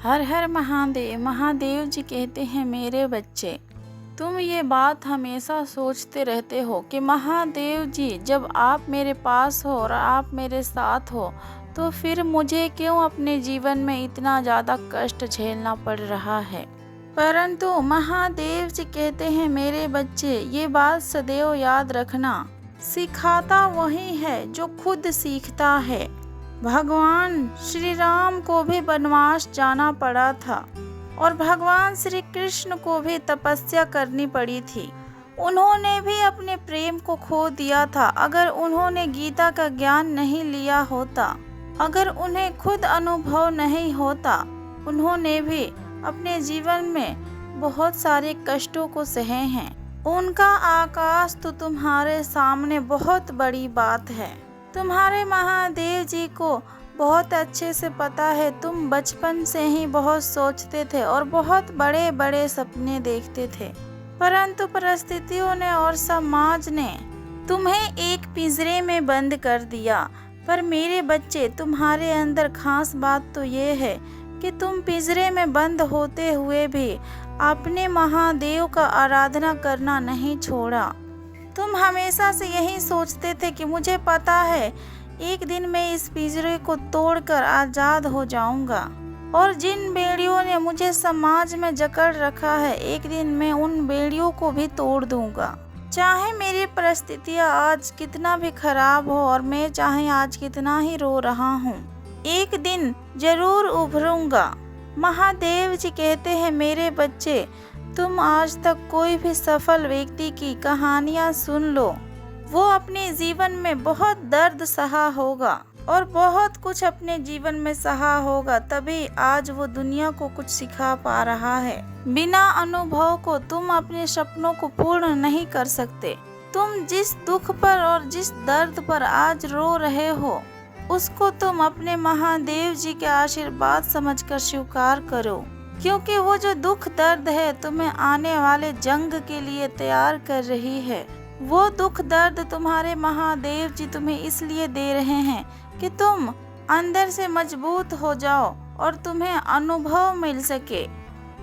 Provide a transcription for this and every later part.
हर हर महादेव। महादेव जी कहते हैं, मेरे बच्चे तुम ये बात हमेशा सोचते रहते हो कि महादेव जी जब आप मेरे पास हो और आप मेरे साथ हो तो फिर मुझे क्यों अपने जीवन में इतना ज़्यादा कष्ट झेलना पड़ रहा है। परंतु महादेव जी कहते हैं, मेरे बच्चे ये बात सदैव याद रखना, सिखाता वही है जो खुद सीखता है। भगवान श्री राम को भी वनवास जाना पड़ा था और भगवान श्री कृष्ण को भी तपस्या करनी पड़ी थी। उन्होंने भी अपने प्रेम को खो दिया था। अगर उन्होंने गीता का ज्ञान नहीं लिया होता, अगर उन्हें खुद अनुभव नहीं होता, उन्होंने भी अपने जीवन में बहुत सारे कष्टों को सहे हैं। उनका आकाश तो तुम्हारे सामने बहुत बड़ी बात है। तुम्हारे महादेव जी को बहुत अच्छे से पता है, तुम बचपन से ही बहुत सोचते थे और बहुत बड़े बड़े सपने देखते थे, परंतु परिस्थितियों ने और समाज ने तुम्हें एक पिंजरे में बंद कर दिया। पर मेरे बच्चे, तुम्हारे अंदर खास बात तो ये है कि तुम पिंजरे में बंद होते हुए भी अपने महादेव का आराधना करना नहीं छोड़ा। तुम हमेशा से यही सोचते थे कि मुझे पता है एक दिन मैं इस पिंजरे को तोड़कर आज़ाद हो जाऊंगा और जिन बेड़ियों ने मुझे समाज में जकड़ रखा है, एक दिन मैं उन बेड़ियों को भी तोड़ दूंगा। चाहे मेरी परिस्थितियाँ आज कितना भी खराब हो और मैं चाहे आज कितना ही रो रहा हूँ, एक दिन जरूर उभरूंगा। महादेव जी कहते हैं, मेरे बच्चे तुम आज तक कोई भी सफल व्यक्ति की कहानियाँ सुन लो, वो अपने जीवन में बहुत दर्द सहा होगा और बहुत कुछ अपने जीवन में सहा होगा, तभी आज वो दुनिया को कुछ सिखा पा रहा है। बिना अनुभव को तुम अपने सपनों को पूर्ण नहीं कर सकते। तुम जिस दुख पर और जिस दर्द पर आज रो रहे हो, उसको तुम अपने महादेव जी के आशीर्वाद समझकर स्वीकार करो, क्योंकि वो जो दुख दर्द है तुम्हें आने वाले जंग के लिए तैयार कर रही है। वो दुख दर्द तुम्हारे महादेव जी तुम्हें इसलिए दे रहे हैं कि तुम अंदर से मजबूत हो जाओ और तुम्हें अनुभव मिल सके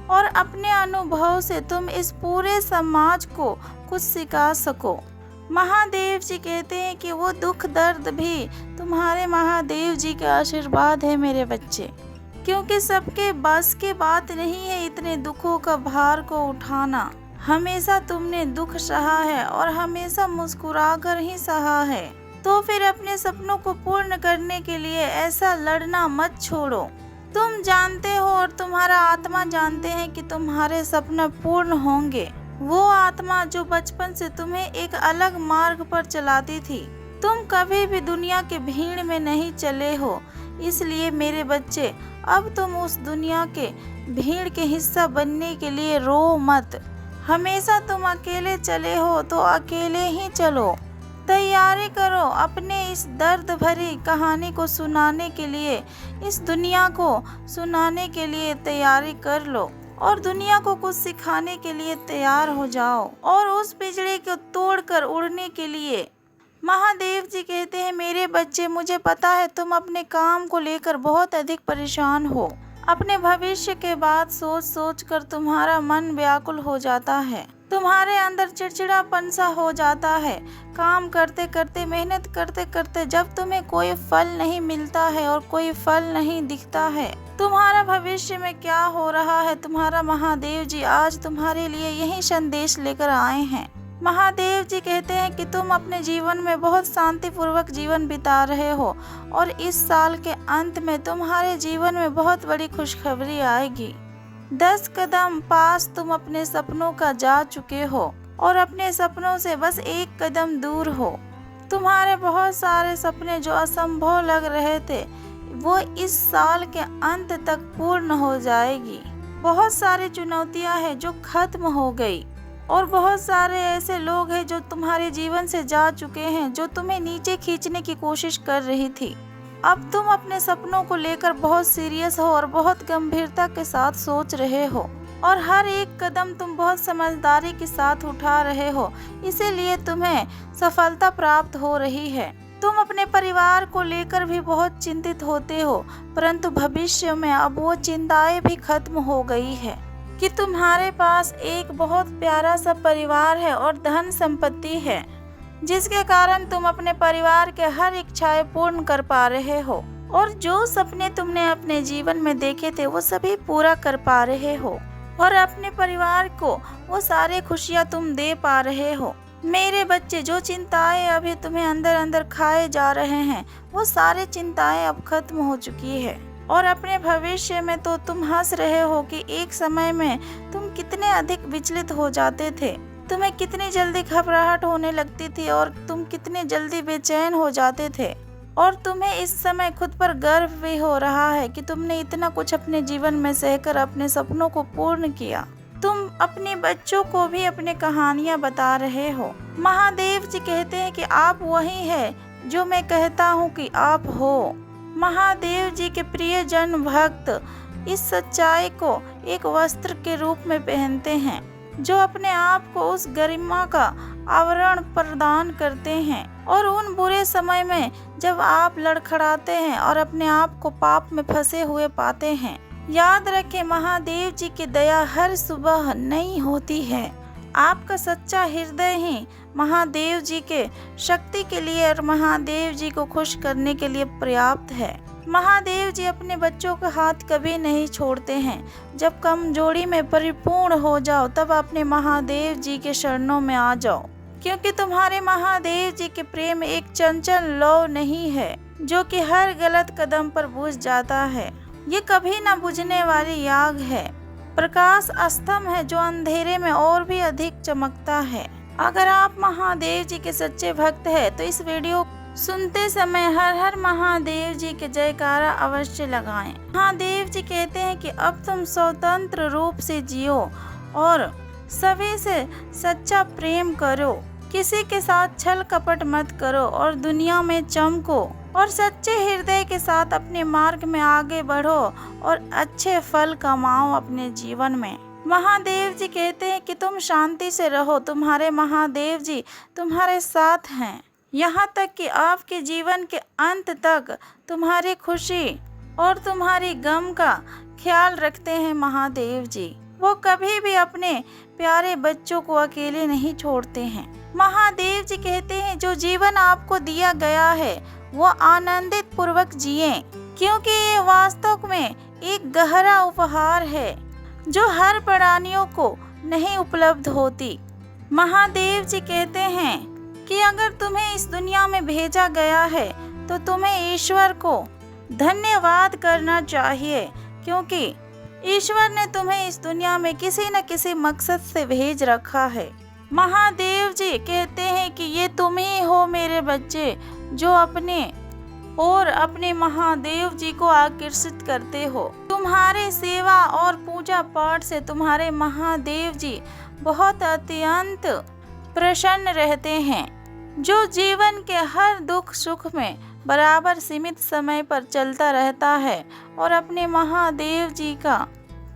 और अपने अनुभव से तुम इस पूरे समाज को कुछ सिखा सको। महादेव जी कहते हैं कि वो दुख दर्द भी तुम्हारे महादेव जी का आशीर्वाद है मेरे बच्चे, क्योंकि सबके बस की बात नहीं है इतने दुखों का भार को उठाना। हमेशा तुमने दुख सहा है और हमेशा मुस्कुराकर ही सहा है, तो फिर अपने सपनों को पूर्ण करने के लिए ऐसा लड़ना मत छोड़ो। तुम जानते हो और तुम्हारा आत्मा जानते हैं कि तुम्हारे सपने पूर्ण होंगे। वो आत्मा जो बचपन से तुम्हें एक अलग मार्ग पर चलाती थी, तुम कभी भी दुनिया के भीड़ में नहीं चले हो, इसलिए मेरे बच्चे अब तुम उस दुनिया के भीड़ के हिस्सा बनने के लिए रो मत। हमेशा तुम अकेले चले हो तो अकेले ही चलो। तैयारी करो अपने इस दर्द भरी कहानी को सुनाने के लिए, इस दुनिया को सुनाने के लिए तैयारी कर लो और दुनिया को कुछ सिखाने के लिए तैयार हो जाओ और उस पिंजरे को तोड़कर उड़ने के लिए। महादेव जी कहते हैं, मेरे बच्चे मुझे पता है तुम अपने काम को लेकर बहुत अधिक परेशान हो। अपने भविष्य के बात सोच सोच कर तुम्हारा मन व्याकुल हो जाता है, तुम्हारे अंदर चिड़चिड़ापन सा हो जाता है। काम करते करते, मेहनत करते करते जब तुम्हें कोई फल नहीं मिलता है और कोई फल नहीं दिखता है, तुम्हारा भविष्य में क्या हो रहा है, तुम्हारा महादेव जी आज तुम्हारे लिए यही संदेश लेकर आए हैं। महादेव जी कहते हैं कि तुम अपने जीवन में बहुत शांतिपूर्वक जीवन बिता रहे हो और इस साल के अंत में तुम्हारे जीवन में बहुत बड़ी खुशखबरी आएगी। 10 कदम पास तुम अपने सपनों का जा चुके हो और अपने सपनों से बस 1 कदम दूर हो। तुम्हारे बहुत सारे सपने जो असंभव लग रहे थे, वो इस साल के अंत तक पूर्ण हो जाएगी। बहुत सारी चुनौतियां हैं जो खत्म हो गई और बहुत सारे ऐसे लोग हैं जो तुम्हारे जीवन से जा चुके हैं, जो तुम्हें नीचे खींचने की कोशिश कर रही थी। अब तुम अपने सपनों को लेकर बहुत सीरियस हो और बहुत गंभीरता के साथ सोच रहे हो और हर एक कदम तुम बहुत समझदारी के साथ उठा रहे हो, इसीलिए तुम्हें सफलता प्राप्त हो रही है। तुम अपने परिवार को लेकर भी बहुत चिंतित होते हो, परंतु भविष्य में अब वो चिंताएं भी खत्म हो गई है कि तुम्हारे पास एक बहुत प्यारा सा परिवार है और धन संपत्ति है, जिसके कारण तुम अपने परिवार के हर इच्छाएं पूर्ण कर पा रहे हो और जो सपने तुमने अपने जीवन में देखे थे वो सभी पूरा कर पा रहे हो और अपने परिवार को वो सारे खुशियां तुम दे पा रहे हो। मेरे बच्चे, जो चिंताएं अभी तुम्हें अंदर अंदर खाए जा रहे हैं वो सारी चिंताएं अब खत्म हो चुकी है और अपने भविष्य में तो तुम हंस रहे हो कि एक समय में तुम कितने अधिक विचलित हो जाते थे, तुम्हें कितनी जल्दी घबराहट होने लगती थी और तुम कितने जल्दी बेचैन हो जाते थे और तुम्हें इस समय खुद पर गर्व भी हो रहा है कि तुमने इतना कुछ अपने जीवन में सहकर अपने सपनों को पूर्ण किया। तुम अपने बच्चों को भी अपनी कहानियां बता रहे हो। महादेव जी कहते हैं कि आप वही है जो मैं कहता हूँ कि आप हो। महादेव जी के प्रिय जन भक्त इस सच्चाई को एक वस्त्र के रूप में पहनते हैं जो अपने आप को उस गरिमा का आवरण प्रदान करते हैं और उन बुरे समय में जब आप लड़खड़ाते हैं और अपने आप को पाप में फंसे हुए पाते हैं, याद रखें महादेव जी की दया हर सुबह नई होती है। आपका सच्चा हृदय ही महादेव जी के शक्ति के लिए और महादेव जी को खुश करने के लिए पर्याप्त है। महादेव जी अपने बच्चों का हाथ कभी नहीं छोड़ते हैं। जब कमजोरी में परिपूर्ण हो जाओ तब अपने महादेव जी के शरणों में आ जाओ, क्योंकि तुम्हारे महादेव जी के प्रेम एक चंचल लौ नहीं है जो कि हर गलत कदम पर बुझ जाता है। ये कभी न बुझने वाली आग है, प्रकाश स्तंभ है जो अंधेरे में और भी अधिक चमकता है। अगर आप महादेव जी के सच्चे भक्त हैं तो इस वीडियो सुनते समय हर हर महादेव जी के जयकारा अवश्य लगाएं। महादेव जी कहते हैं कि अब तुम स्वतंत्र रूप से जियो और सभी से सच्चा प्रेम करो, किसी के साथ छल कपट मत करो और दुनिया में चमको और सच्चे हृदय के साथ अपने मार्ग में आगे बढ़ो और अच्छे फल कमाओ अपने जीवन में। महादेव जी कहते हैं कि तुम शांति से रहो, तुम्हारे महादेव जी तुम्हारे साथ हैं, यहाँ तक कि आपके जीवन के अंत तक तुम्हारी खुशी और तुम्हारी गम का ख्याल रखते हैं। महादेव जी वो कभी भी अपने प्यारे बच्चों को अकेले नहीं छोड़ते हैं। महादेव जी कहते हैं जो जीवन आपको दिया गया है वो आनंदित पूर्वक जिए, क्योंकि ये वास्तव में एक गहरा उपहार है जो हर प्राणियों को नहीं उपलब्ध होती। महादेव जी कहते हैं कि अगर तुम्हें इस दुनिया में भेजा गया है तो तुम्हें ईश्वर को धन्यवाद करना चाहिए, क्योंकि ईश्वर ने तुम्हें इस दुनिया में किसी न किसी मकसद से भेज रखा है। महादेव जी कहते हैं कि ये तुम ही हो मेरे बच्चे जो अपने और अपने महादेव जी को आकर्षित करते हो। तुम्हारे सेवा और पूजा पाठ से तुम्हारे महादेव जी बहुत अत्यंत प्रसन्न रहते हैं, जो जीवन के हर दुख सुख में बराबर सीमित समय पर चलता रहता है और अपने महादेव जी का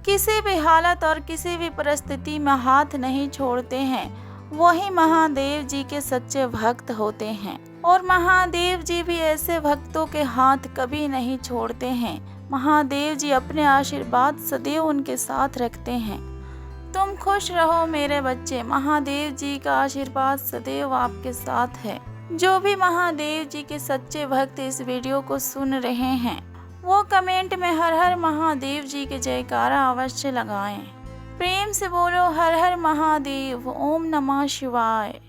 किसी भी हालत और किसी भी परिस्थिति में हाथ नहीं छोड़ते हैं, वही महादेव जी के सच्चे भक्त होते हैं। और महादेव जी भी ऐसे भक्तों के हाथ कभी नहीं छोड़ते हैं। महादेव जी अपने आशीर्वाद सदैव उनके साथ रखते हैं। तुम खुश रहो मेरे बच्चे, महादेव जी का आशीर्वाद सदैव आपके साथ है। जो भी महादेव जी के सच्चे भक्त इस वीडियो को सुन रहे हैं वो कमेंट में हर हर महादेव जी के जयकारा अवश्य लगाएं। प्रेम से बोलो हर हर महादेव। ओम नमः शिवाय।